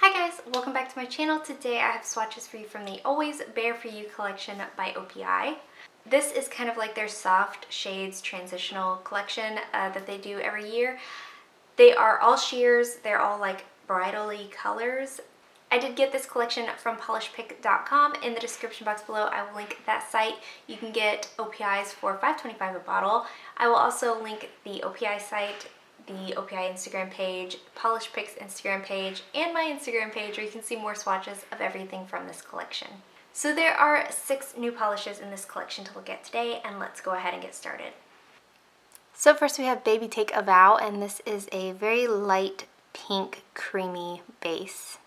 Hi guys, welcome back to my channel. Today I have swatches for you from the Always Bare For You collection by OPI. This is kind of like their soft shades transitional collection that they do every year. They are all sheers, they're all like bridal-y colors. I did get this collection from polishpick.com. In the description box below, I will link that site. You can get OPIs for $5.25 a bottle. I will also link the OPI site, the OPI Instagram page, Polish Pick's Instagram page, and my Instagram page where you can see more swatches of everything from this collection. So there are 6 new polishes in this collection to look at today, and let's go ahead and get started. So first we have Baby Take A Vow, and this is a very light pink creamy base.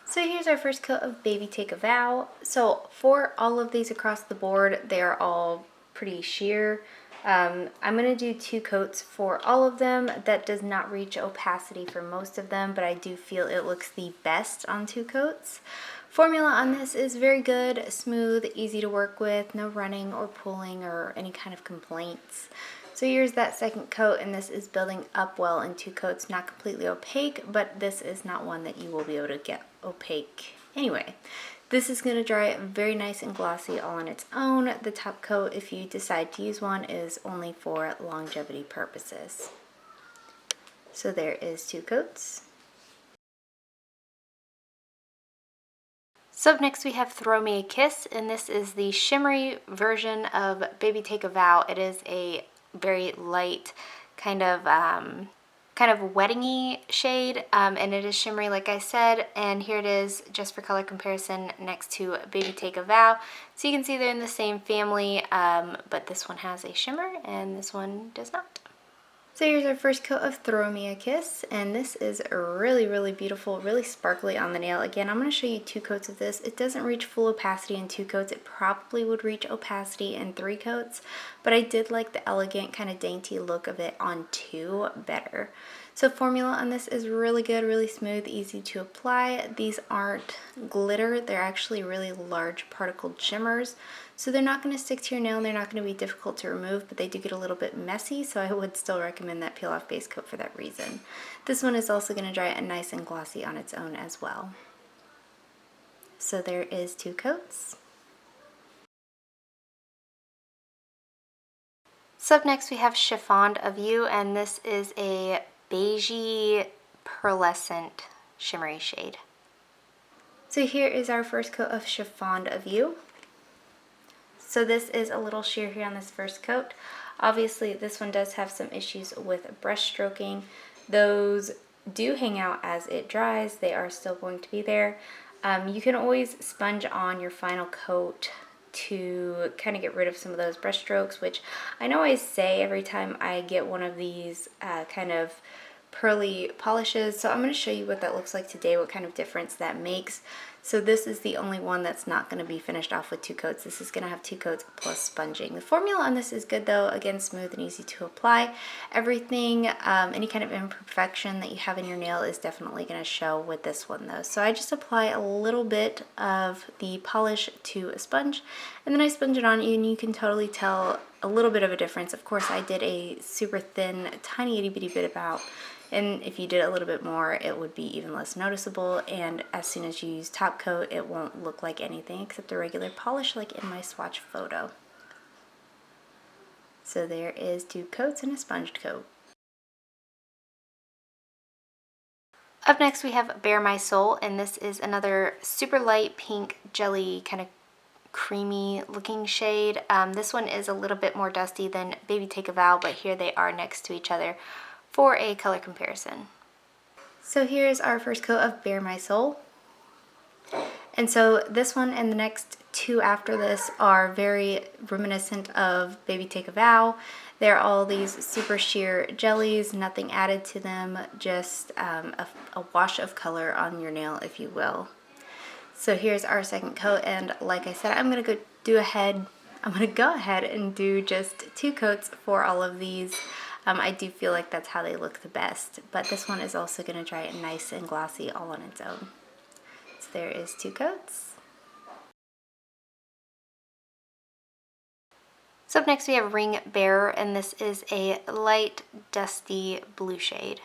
So here's our first coat of Baby Take A Vow. So for all of these across the board, they are all pretty sheer. I'm going to do 2 coats for all of them. That does not reach opacity for most of them, but I do feel it looks the best on 2 coats. Formula on this is very good, smooth, easy to work with, no running or pulling or any kind of complaints. So here's that second coat, and this is building up well in 2 coats, not completely opaque, but this is not one that you will be able to get opaque anyway. This is going to dry very nice and glossy all on its own. The top coat, if you decide to use one, is only for longevity purposes. So there is 2 coats. So up next we have Throw Me a Kiss, and this is the shimmery version of Baby Take A Vow. It is a very light kind of wedding-y shade, and it is shimmery like I said, and here it is just for color comparison next to Baby Take A Vow. So you can see they're in the same family, but this one has a shimmer and this one does not. So here's our first coat of Throw Me a Kiss, and this is really beautiful, really sparkly on the nail. Again, I'm going to show you 2 coats of this. It doesn't reach full opacity in 2 coats. It probably would reach opacity in 3 coats, but I did like the elegant kind of dainty look of it on 2 better. So formula on this is really good, really smooth, easy to apply. These aren't glitter, they're actually really large particled shimmers. So they're not going to stick to your nail and they're not going to be difficult to remove, but they do get a little bit messy, so I would still recommend that peel off base coat for that reason. This one is also going to dry nice and glossy on its own as well. So there is 2 coats. So up next we have Chiffon-d Of You, and this is a beigey pearlescent shimmery shade. So here is our first coat of Chiffon-d Of You. So this is a little sheer here on this first coat. Obviously this one does have some issues with brush stroking. Those do hang out as it dries. They are still going to be there. You can always sponge on your final coat to kind of get rid of some of those brush strokes, which I know I say every time I get one of these kind of pearly polishes. So I'm going to show you what that looks like today, what kind of difference that makes. So this is the only one that's not going to be finished off with 2 coats. This is going to have 2 coats plus sponging. The formula on this is good though. Again, smooth and easy to apply. Everything, any kind of imperfection that you have in your nail is definitely going to show with this one though. So I just apply a little bit of the polish to a sponge, and then I sponge it on you, and you can totally tell a little bit of a difference. Of course, I did a super thin, tiny itty bitty bit about, and if you did a little bit more, it would be even less noticeable, and as soon as you use top coat, it won't look like anything except a regular polish like in my swatch photo. So there is 2 coats and a sponged coat. Up next we have Bare My Soul, and this is another super light pink jelly kind of creamy looking shade. This one is a little bit more dusty than Baby Take A Vow, but here they are next to each other for a color comparison. So here's our first coat of Bare My Soul. And so this one and the next 2 after this are very reminiscent of Baby Take A Vow. They're all these super sheer jellies, nothing added to them, just a wash of color on your nail, if you will. So here's our second coat, and like I said, I'm going to go ahead and do just 2 coats for all of these. I do feel like that's how they look the best, but this one is also going to dry nice and glossy all on its own. So there is 2 coats. So up next we have Ringbearer, and this is a light dusty blue shade.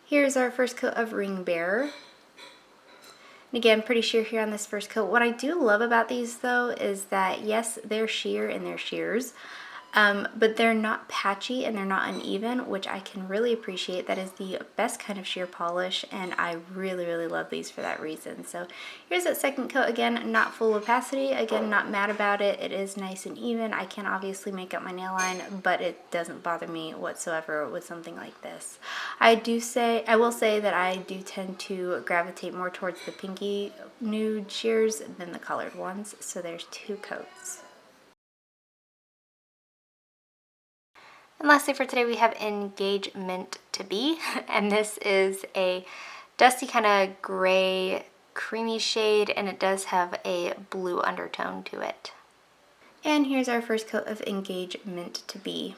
Here's our first coat of Ringbearer. And again, pretty sheer here on this first coat. What I do love about these though is that yes, they're sheer and they're sheers, but they're not patchy and they're not uneven, which I can really appreciate. That is the best kind of sheer polish, and I really, really love these for that reason. So here's that second coat. Again, not full opacity. Again, not mad about it. It is nice and even. I can obviously make up my nail line, but it doesn't bother me whatsoever with something like this. I will say that I do tend to gravitate more towards the pinky nude sheers than the colored ones. So there's 2 coats. And lastly for today we have Engagement to Be, and this is a dusty kind of gray creamy shade, and it does have a blue undertone to it. And here's our first coat of Engagement to Be.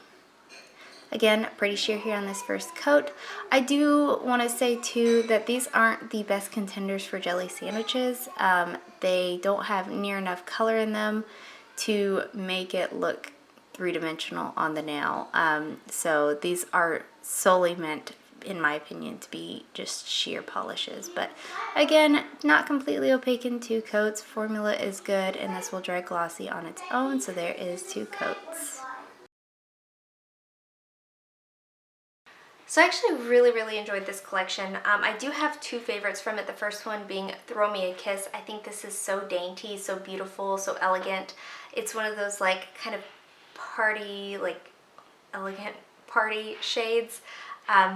Again, pretty sheer here on this first coat. I do want to say too that these aren't the best contenders for jelly sandwiches. They don't have near enough color in them to make it look three-dimensional on the nail. So these are solely meant, in my opinion, to be just sheer polishes. But again, not completely opaque in 2 coats. Formula is good, and this will dry glossy on its own, so there is 2 coats. So I actually really enjoyed this collection. I do have 2 favorites from it. The first one being Throw Me a Kiss. I think this is so dainty, so beautiful, so elegant. It's one of those like kind of party, like elegant party shades.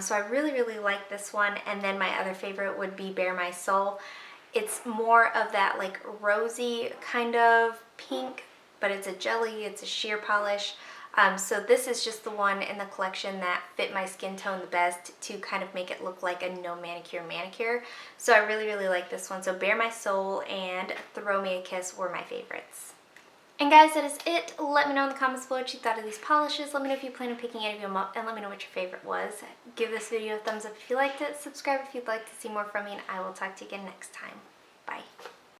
So I really like this one. And then my other favorite would be Bare My Soul. It's more of that like rosy kind of pink, but it's a jelly, it's a sheer polish. So this is just the one in the collection that fit my skin tone the best to kind of make it look like a no manicure. So I really like this one. So Bare My Soul and Throw Me a Kiss were my favorites. And guys, that is it. Let me know in the comments below what you thought of these polishes. Let me know if you plan on picking any of them up, and let me know what your favorite was. Give this video a thumbs up if you liked it. Subscribe if you'd like to see more from me, and I will talk to you again next time. Bye.